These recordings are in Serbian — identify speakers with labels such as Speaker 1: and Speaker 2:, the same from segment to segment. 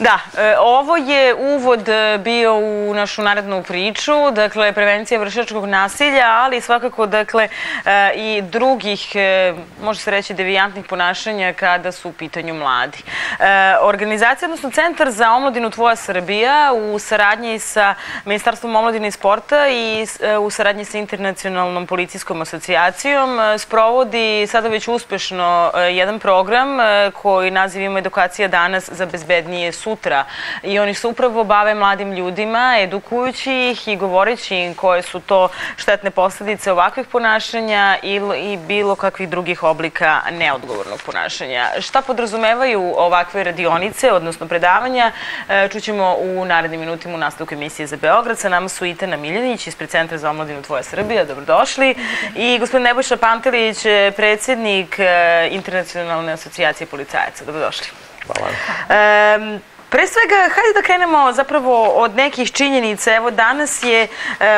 Speaker 1: Da, ovo je uvod bio u našu narednu priču, dakle, prevencija vršnjačkog nasilja, ali svakako, dakle, i drugih, može se reći, devijantnih ponašanja kada su u pitanju mladi. Organizacija, odnosno Centar za omladinu Tvoja Srbija u saradnji sa Ministarstvom omladine i sporta i u saradnji sa Internacionalnom policijskom asocijacijom sprovodi sada već uspešno jedan program koji naziv ima Edukacija danas za bezbednije sutra. I oni se upravo bave mladim ljudima, edukujući ih i govoreći im koje su to štetne posljedice ovakvih ponašanja i bilo kakvih drugih oblika neodgovornog ponašanja. Šta podrazumevaju ovakve radionice, odnosno predavanja, čućemo u narednim minutima u nastavku emisije za Beograd. Sa nama su Ita Miljanić ispred Centra za omladinu Tvoja Srbija, dobrodošli, i gospodin Nebojša Pantelić, predsjednik Internacionalne asocijacije policajaca, dobrodošli.
Speaker 2: Hvala.
Speaker 1: Pre svega, hajde da krenemo zapravo od nekih činjenica. Evo, danas je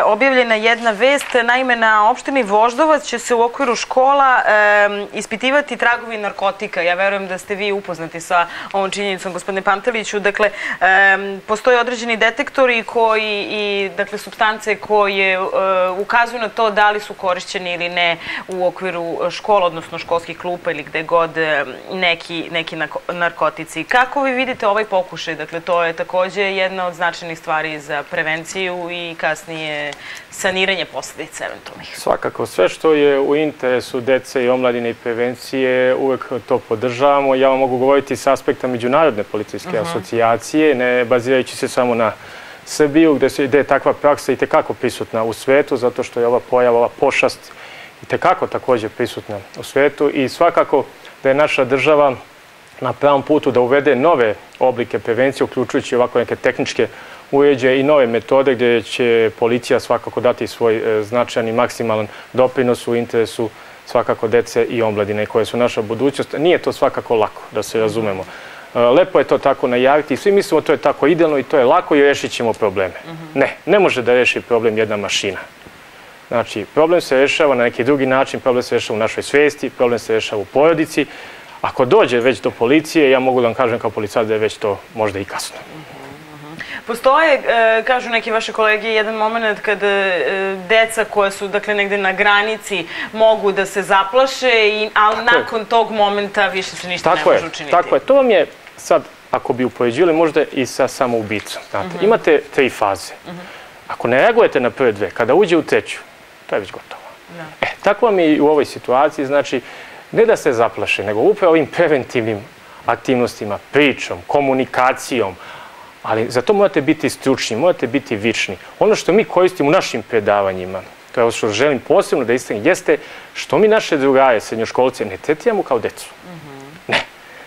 Speaker 1: objavljena jedna vest. Naime, na opštini Voždovac će se u okviru škola ispitivati tragovi narkotika. Ja verujem da ste vi upoznati sa ovom činjenicom, gospodine Panteliću. Dakle, postoje određeni detektori i supstance koje ukazuju na to da li su korišćeni ili ne u okviru škola, odnosno školskih klupa ili gde god neki narkotici. Kako vi vidite ovaj pokušaj? Dakle, to je također jedna od značajnih stvari za prevenciju i kasnije saniranje posljedica eventualnih.
Speaker 2: Svakako, sve što je u interesu dece i omladine i prevencije, uvek to podržavamo. Ja vam mogu govoriti s aspekta Međunarodne policijske asocijacije, ne bazirajući se samo na Srbiju, gde je takva praksa i tekako prisutna u svetu, zato što je ova pojava, ova pošast i tekako također prisutna u svetu, i svakako da je naša država na pravom putu da uvede nove oblike prevencije, uključujući ovako neke tehničke uređaje i nove metode gdje će policija svakako dati svoj značajan i maksimalan doprinos u interesu svakako dece i omladine koje su naša budućnost. Nije to svakako lako, da se razumemo. Lepo je to tako najaviti i svi mislimo to je tako idealno i to je lako i rešit ćemo probleme. Ne može da reši problem jedna mašina. Znači, problem se rešava na neki drugi način, problem se rešava u našoj svesti, problem se rešava u porodici. Ako dođe već do policije, ja mogu da vam kažem kao policajac da je već to možda i kasno.
Speaker 1: Postoje, kažu neki vaše kolege, jedan moment kada deca koja su, dakle, negde na granici mogu da se zaplaše, ali nakon tog momenta više se ništa ne može učiniti.
Speaker 2: Tako je. To vam je sad, ako bi upoređivali, možda i sa samoubicom. Imate 3 faze. Ako ne reagujete na prve 2, kada uđe u 3, to je već gotovo. Tako vam je i u ovoj situaciji, znači, ne da se zaplaše, nego upravo ovim preventivnim aktivnostima, pričom, komunikacijom, ali za to morate biti stručni, morate biti vični. Ono što mi koristimo u našim predavanjima, to je ovo što želim posebno da istaknem, jeste što mi naše drugare, srednjoškolce, ne tretiramo kao decu. Ne.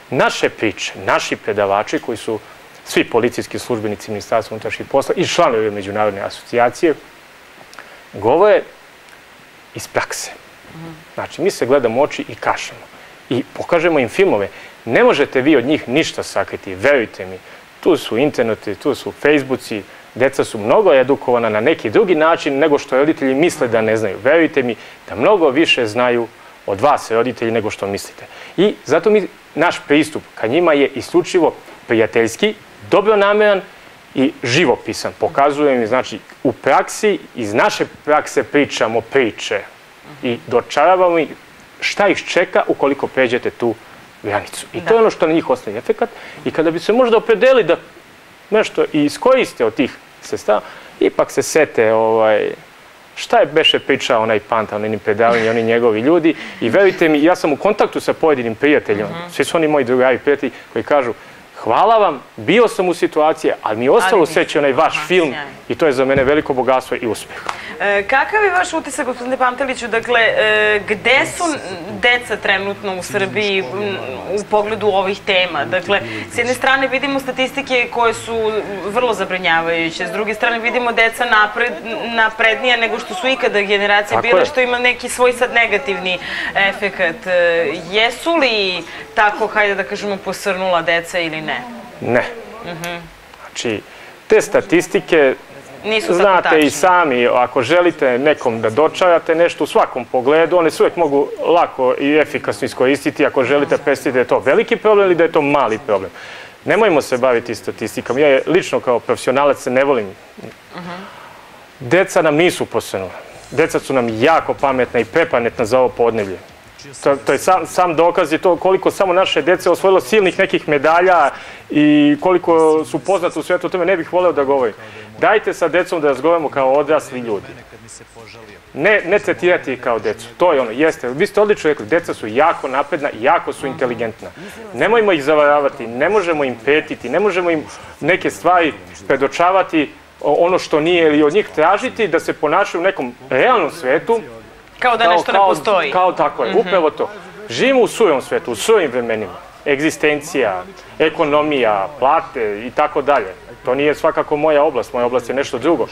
Speaker 2: Naše priče, naši predavači, koji su svi policijski službenici Ministarstva unutrašnjih poslova i članovi Međunarodne asocijacije, govore iz prakse. Znači, mi se gledamo u oči i kažemo. I pokažemo im filmove. Ne možete vi od njih ništa sakriti, verujte mi. Tu su interneti, tu su Facebooci, deca su mnogo edukovana na neki drugi način nego što roditelji misle da ne znaju. Verujte mi da mnogo više znaju od vas, roditelji, nego što mislite. I zato naš pristup ka njima je isključivo prijateljski, dobronameran i živopisan. Pokazujem im, znači, u praksi, iz naše prakse pričamo priče i dočaravamo ih šta ih čeka ukoliko pređete tu granicu. I to je ono što na njih ostaje efekat. I kada bi se možda opredeli da nešto i iskoriste od tih sredstava, ipak se sete šta je beše pričao onaj Panta, onim predavanjem, oni njegovi ljudi. I verujte mi, ja sam u kontaktu sa pojedinim prijateljima, svi su oni moji drugari prijatelji koji kažu: hvala vam, bio sam u situaciji, ali mi je ostalo u seći onaj vaš film i to je za mene veliko bogatstvo i uspeh.
Speaker 1: Kakav je vaš utisak, gospodine Panteliću, dakle, gde su deca trenutno u Srbiji u pogledu ovih tema? Dakle, s jedne strane vidimo statistike koje su vrlo zabrinjavajuće, s druge strane vidimo deca naprednija nego što su ikada generacije bile, što ima neki svoj sad negativni efekat. Jesu li tako, hajde da kažemo, posrnula deca ili ne?
Speaker 2: Ne. Znači, te statistike, znate i sami, ako želite nekom da dočarate nešto u svakom pogledu, one se uvijek mogu lako i efikasno iskoristiti ako želite predstaviti da je to veliki problem ili da je to mali problem. Nemojmo se baviti statistikom. Ja lično kao profesionalac se ne volim. Deca nam nisu posrnula. Deca su nam jako pametna i prepametna za ovo podneblje. To je sam dokaz i to koliko samo naše dece osvojilo silnih nekih medalja i koliko su poznati u svijetu, o tome ne bih voleo da govorim. Dajte sa decom da razgovaramo kao odrasli ljudi. Ne tretirati kao decu. To je ono, jeste. Vi ste odlično rekli, deca su jako napredna i jako su inteligentna. Nemojmo ih zavaravati, ne možemo im pretiti, ne možemo im neke stvari predočavati ono što nije ili od njih tražiti da se ponašaju u nekom realnom svetu.
Speaker 1: Kao da nešto ne postoji.
Speaker 2: Kao tako je, upravo to. Živimo u surovom svetu, u surovim vremenima. Egzistencija, ekonomija, plate i tako dalje. To nije svakako moja oblast je nešto drugo.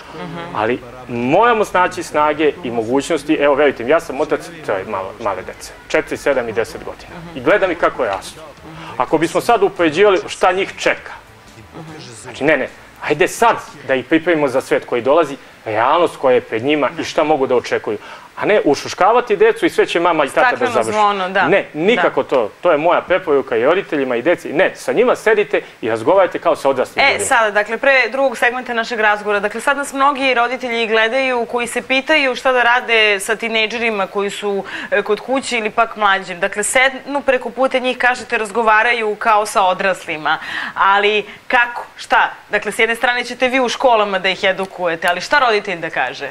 Speaker 2: Ali moramo snaći snage i mogućnosti. Evo, verujte mi, ja sam otac troje male dece, 4, 7 i 10 godina. I gledam ih kako rastu. Ako bismo sad upoređivali šta njih čeka, znači ne, ajde sad da ih pripremimo za svet koji dolazi, realnost koja je pred njima i šta mogu da očekuju. A ne ušuškavati decu i sve će mama i tata da završi. Ne, nikako to. To je moja preporuka i roditeljima i deci. Ne, sa njima sedite i razgovarajte kao sa odraslim ljudima.
Speaker 1: Sada, dakle, pre drugog segmenta našeg razgovora, dakle, sad nas mnogi roditelji gledaju koji se pitaju šta da rade sa tinejdžerima koji su kod kuće ili pak mlađim. Dakle, sednu preko puta njih, kažete, razgovaraju kao sa odraslima. Ali kako? Šta? Dakle, s jedne strane ćete vi u školama da ih edukujete, ali šta roditelj da kaže?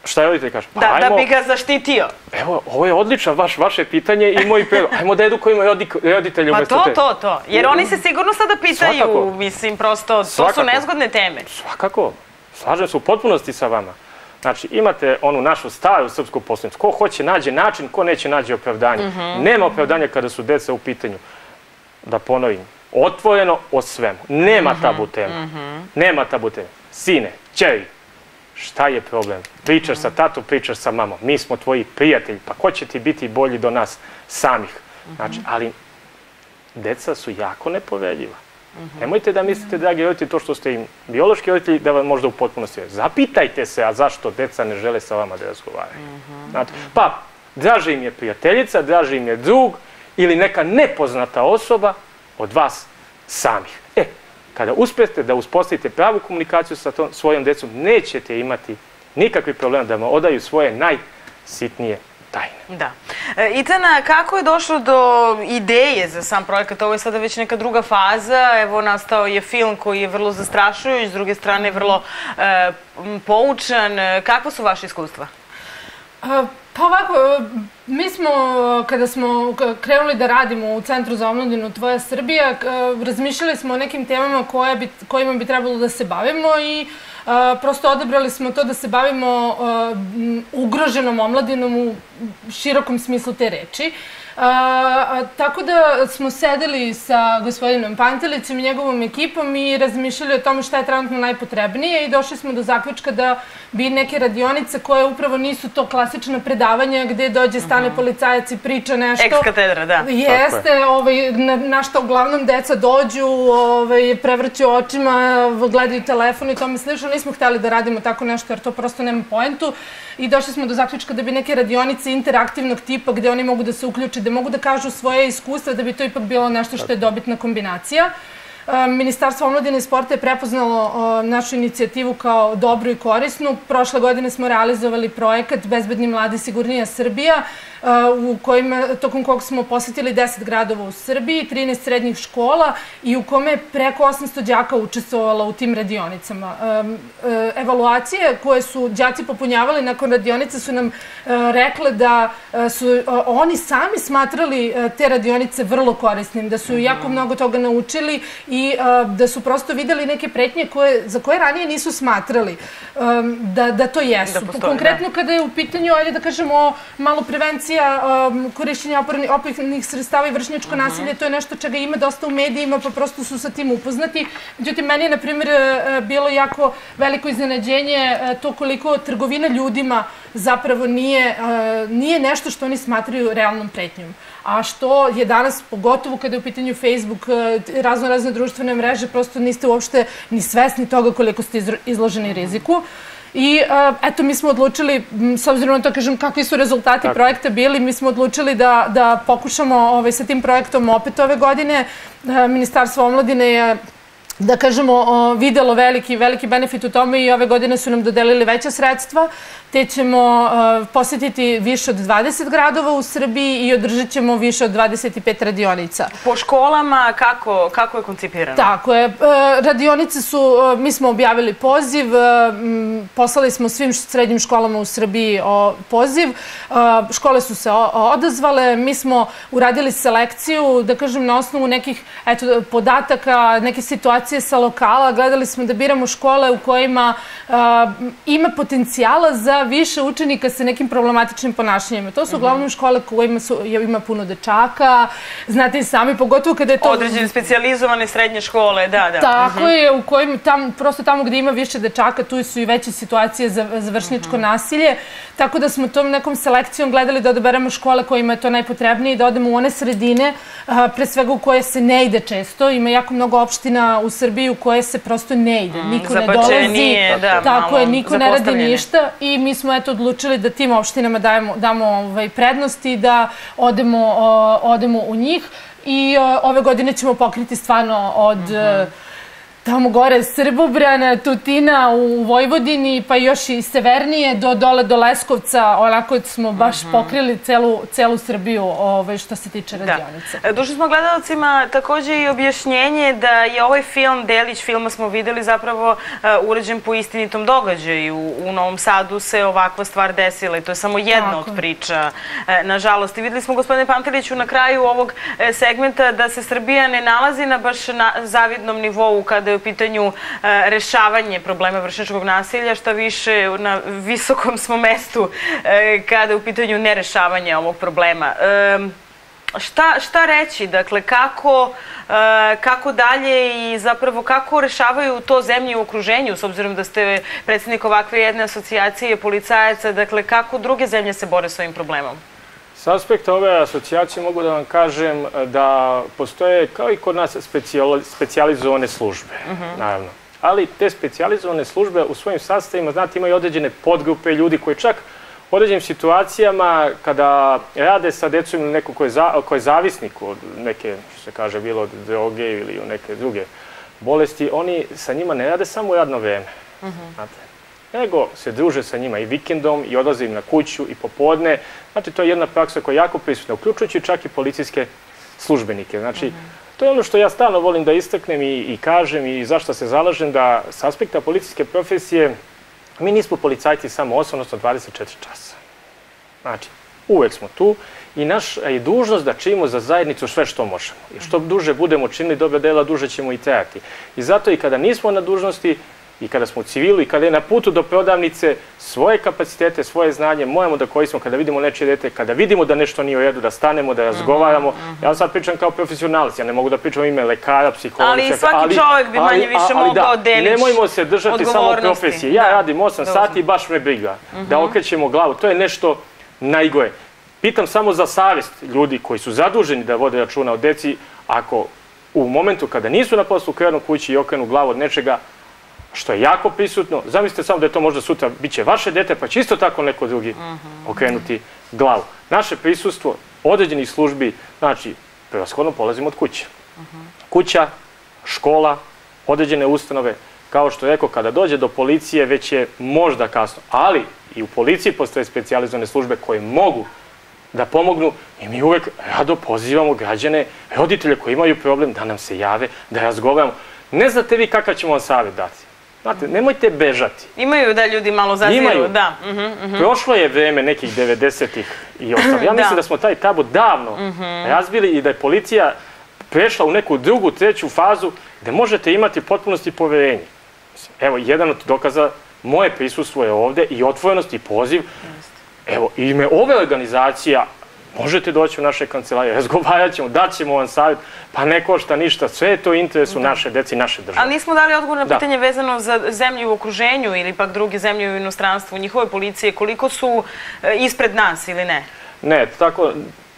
Speaker 2: Šta roditelj kaže?
Speaker 1: Da bi ga zaštitio.
Speaker 2: Evo, ovo je odlično vaše pitanje i moj predlog. Ajmo da edukujemo roditelje umesto te.
Speaker 1: Pa to. Jer oni se sigurno sada pitaju, mislim, prosto, to su nezgodne teme.
Speaker 2: Svakako. Slažem se u potpunosti sa vama. Znači, imate onu našu staru srpsku poslovicu. Ko hoće nađe način, ko neće nađe opravdanje. Nema opravdanja kada su deca u pitanju. Da ponovim, otvoreno o svemu. Nema tabu tema. Nema tabu tema. Sine, ćeri, šta je problem? Pričaš sa tatom, pričaš sa mamom. Mi smo tvoji prijatelji, pa ko će ti biti bolji do nas samih? Znači, ali deca su jako nepoveljiva. Nemojte da mislite, dragi roditelji, to što ste im biološki roditelji, da vam možda u potpunosti je. Zapitajte se, a zašto deca ne žele sa vama da razgovaraju. Pa, draže im je prijateljica, draže im je drug ili neka nepoznata osoba od vas samih. Kada uspete da uspostavite pravu komunikaciju sa svojom decom, nećete imati nikakvi problem da vam odaju svoje najsitnije tajne.
Speaker 1: Da. Icana, kako je došlo do ideje za sam projekat? Ovo je sada već neka druga faza. Evo, nastao je film koji je vrlo zastrašujuć, s druge strane vrlo poučan. Kakva su vaše iskustva?
Speaker 3: Pa ovako, mi smo, kada smo krenuli da radimo u Centru za omladinu Tvoja Srbija, razmišljali smo o nekim temama kojima bi trebalo da se bavimo i prosto odabrali smo to da se bavimo ugroženom omladinom u širokom smislu te reči. Tako da smo sedeli sa gospodinom Pantelicom i njegovom ekipom i razmišljali o tome šta je trenutno najpotrebnije i došli smo do zaključka da bi neke radionice koje upravo nisu to klasična predavanja gde dođe, stane policajac i priča nešto.
Speaker 1: Ex katedra, da.
Speaker 3: Jeste, na što uglavnom deca dođu, prevrću očima, gledaju telefon i tome slično. Nismo hteli da radimo tako nešto jer to prosto nema poentu. I došli smo do zaključka da bi neke radionice interaktivnog tipa gde oni mogu da se uključe, da mogu da kažu svoje iskustva, da bi to ipak bilo nešto što je dobitna kombinacija. Ministarstvo omladine i sporta je prepoznalo našu inicijativu kao dobru i korisnu. Prošle godine smo realizovali projekat Bezbedni mladi, sigurnija Srbija, tokom kog smo posetili 10 gradova u Srbiji, 13 srednjih škola i u kome je preko 800 đaka učestvovalo u tim radionicama. Evaluacije koje su đaci popunjavali nakon radionice su nam rekle da su oni sami smatrali te radionice vrlo korisnim, da su jako mnogo toga naučili i da su prosto videli neke pretnje za koje ranije nisu smatrali da to jesu. Konkretno kada je u pitanju, ajde da kažemo, malo prevencija korišćenja opojnih sredstava i vršnjačko nasilje, to je nešto čega ima dosta u medijima, pa prosto su sa tim upoznati. Međutim, meni je, na primjer, bilo jako veliko iznenađenje to koliko trgovina ljudima zapravo nije nešto što oni smatraju realnom pretnjom. A što je danas, pogotovo kada je u pitanju Facebook, razne društvene mreže, prosto niste uopšte ni svesni toga koliko ste izloženi riziku. I eto, mi smo odlučili, s obzirom na to, kažem, kakvi su rezultati projekta bili, mi smo odlučili da pokušamo sa tim projektom opet ove godine. Ministarstvo omladine je, da kažemo, videlo veliki benefit u tome i ove godine su nam dodelili veća sredstva, te ćemo posjetiti više od 20 gradova u Srbiji i održat ćemo više od 25 radionica.
Speaker 1: Po školama kako je koncipirano?
Speaker 3: Tako je. Radionice su, mi smo objavili poziv, poslali smo svim srednjim školama u Srbiji poziv, škole su se odazvale, mi smo uradili selekciju, da kažem, na osnovu nekih podataka, neke situacije sa lokala, gledali smo da biramo škole u kojima ima potencijala za više učenika sa nekim problematičnim ponašanjima. To su uglavnom škole kojima ima puno dečaka, znate i sami, pogotovo kada je to...
Speaker 1: Određene specijalizovane srednje škole, da.
Speaker 3: Tako je, u kojima, prosto tamo gde ima više dečaka, tu su i veće situacije za vršnjačko nasilje, tako da smo tom nekom selekcijom gledali da odaberemo škole kojima je to najpotrebnije i da odemo u one sredine, pre svega u koje se ne ide često. Ima jako mnogo opština u Srbiji u koje se prosto ne ide, niko ne dolazi, tako je, niko ne radi ništa i mi smo odlučili da tim opštinama damo prednost i da odemo u njih i ove godine ćemo pokriti stvarno od tamo gore Srbobrana, Tutina u Vojvodini, pa još i severnije dole do Leskovca, onako smo baš pokrili celu Srbiju što se tiče radionice.
Speaker 1: Dužni smo gledalcima takođe i objašnjenje da je ovaj film, delić filma smo videli, zapravo urađen po istinitom događaju. U Novom Sadu se ovakva stvar desila i to je samo jedna od priča, nažalost. I videli smo, gospodine Panteliću, na kraju ovog segmenta da se Srbija ne nalazi na baš zavidnom nivou kada je u pitanju rešavanje problema vršnjačkog nasilja, šta više na visokom smo mestu kada je u pitanju nerešavanje ovog problema. Šta reći? Dakle, kako dalje i zapravo kako rešavaju to zemlje u okruženju, s obzirom da ste predsjednik ovakve jedne asocijacije policajaca, dakle, kako druge zemlje se bore s ovim problemom?
Speaker 2: S aspekta ove asocijacije mogu da vam kažem da postoje, kao i kod nas, specijalizovane službe, naravno. Ali te specijalizovane službe u svojim sastavima, znate, imaju određene podgrupe ljudi koji čak u određenim situacijama, kada rade sa decom ili neko ko je zavisnik od neke, što se kaže, bilo od droge ili od neke druge bolesti, oni sa njima ne rade samo u radno vreme, znate, nego se druže sa njima i vikendom i odlaze im na kuću i popodne. Znači, to je jedna praksa koja je jako prisutna, uključujući čak i policijske službenike. Znači, to je ono što ja stalno volim da istaknem i kažem i zašto se zalažem, da s aspekta policijske profesije mi nismo policajci samo 8, odnosno 24 časa. Znači, uvek smo tu i naša je dužnost da činimo za zajednicu sve što možemo. Jer što duže budemo činili dobra dela, duže ćemo i trajati. I zato i kada nismo na dužnosti, i kada smo u civilu i kada je na putu do prodavnice, svoje kapacitete, svoje znanje moramo da koristimo kada vidimo nečije dete, kada vidimo da nešto nije u redu, da stanemo, da razgovaramo. Ja sad pričam kao profesionalac, ja ne mogu da pričam ime lekara, psihologa.
Speaker 1: Ali i svaki čovjek bi manje više mogao delić.
Speaker 2: Nemojmo se držati samo profesije. Ja radim 8 sati i baš me briga da okrećemo glavu. To je nešto najgore. Pitam samo za savest ljudi koji su zaduženi da vode računa o deci, ako u momentu kada nisu na poslu krenu kući i okrenu glavu od nečega, što je jako prisutno, zamislite samo da je to možda sutra biće vaše dete, pa će isto tako neko drugi okrenuti glavu. Naše prisustvo određenih službi, znači, prevashodno polazimo od kuće. Kuća, škola, određene ustanove, kao što rekao, kada dođe do policije, već je možda kasno, ali i u policiji postoje specijalizovane službe koje mogu da pomognu i mi uvek rado pozivamo građane, roditelje koji imaju problem, da nam se jave, da razgovaramo. Ne znate vi kakav ćemo vam savjet dati. Znate, nemojte bežati.
Speaker 1: Imaju da ljudi malo zaziru, da.
Speaker 2: Prošlo je vreme nekih 90-ih i ostalo. Ja mislim da smo taj tabu davno razbili i da je policija prešla u neku drugu, treću fazu gde možete imati potpunosti poverenje. Evo, jedan od dokaza, moje prisustvo je ovde i otvorenost i poziv. Evo, ime ove organizacija, možete doći u naše kancelarije, razgovarat ćemo, dat ćemo vam savjet, pa ne košta ništa, sve je to u interesu naše dece i naše države.
Speaker 1: Ali nismo dali odgovor na pitanje vezano za zemlje u okruženju ili pak druge zemlje u inostranstvu, njihove policije, koliko su ispred nas ili ne?
Speaker 2: Ne, tako,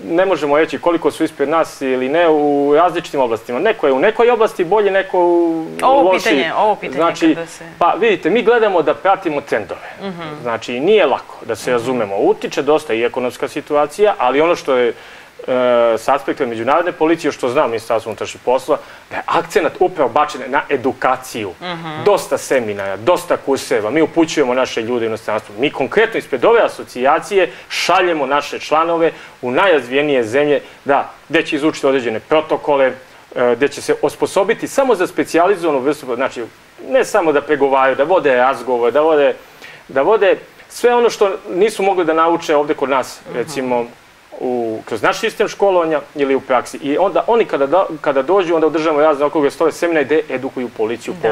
Speaker 2: ne možemo reći koliko su ispred nas ili ne u različitim oblastima. Neko je u nekoj oblasti bolje, neko u lošiji.
Speaker 1: Ovo pitanje
Speaker 2: znači,
Speaker 1: kada se...
Speaker 2: Pa vidite, mi gledamo da pratimo trendove. Znači, nije lako da se razumemo. Utiče dosta i ekonomska situacija, ali ono što je s aspekta međunarodne policije, što znam Ministarstvo unutrašnjih poslova, da je akcenat upravo bačen na edukaciju. Dosta seminara, dosta kurseva. Mi upućujemo naše ljude u inostranstvo. Mi konkretno ispred ove asocijacije šaljemo naše članove u najrazvijenije zemlje, gde će izučiti određene protokole, gde će se osposobiti samo za specijalizovanu vrstu, znači ne samo da pregovaraju, da vode razgovor, da vode sve ono što nisu mogli da nauče ovde kod nas, recimo, kroz naš sistem školovanja ili u praksi. I onda oni kada dođu, onda održavamo razne okrugle stole seminare gde edukuju policiju po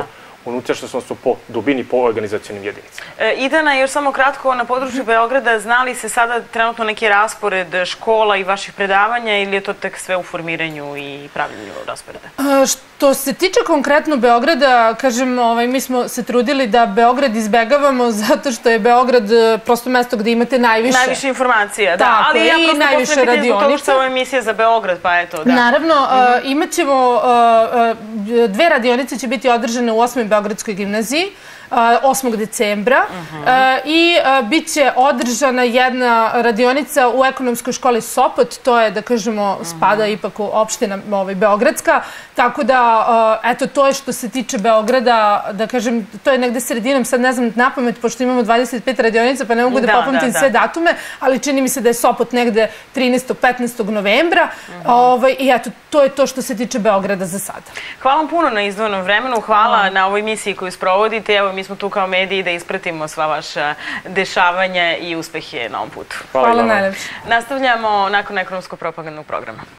Speaker 2: unutrašnjosti, po dubini, po organizacionim jedinicama.
Speaker 1: Idana, još samo kratko, na području Beograda, zna li se sada trenutno neki raspored škola i vaših predavanja ili je to tek sve u formiranju i pravljenju rasporeda?
Speaker 3: Što se tiče konkretno Beograda, kažem, mi smo se trudili da Beograd izbegavamo zato što je Beograd prosto mesto gde imate najviše...
Speaker 1: Najviše informacija, da.
Speaker 3: Tako, ali ja prosto postavljam pitanje zbog toga
Speaker 1: što je ovo emisija za Beograd, pa eto, da.
Speaker 3: Naravno, imat ćemo, 2 radionice će biti održane u 8. Beogradskoj gimnaziji, 8. decembra i bit će održana jedna radionica u ekonomskoj školi Sopot, to je, da kažemo, spada ipak u opština Beogradska, tako da, eto, to je što se tiče Beograda, da kažem, to je negde sredinom, sad ne znam napamet, pošto imamo 25 radionica, pa ne mogu da popamtim sve datume, ali čini mi se da je Sopot negde 13. 15. novembra i eto, to je to što se tiče Beograda za sada.
Speaker 1: Hvala vam puno na izdvojenom vremenu, hvala na ovoj misiji koju sprovodite, evo mi smo tu kao mediji da ispratimo sva vaša dešavanja i uspehe na ovom putu.
Speaker 3: Hvala najlepše.
Speaker 1: Nastavljamo nakon ekonomskog propagandnog programa.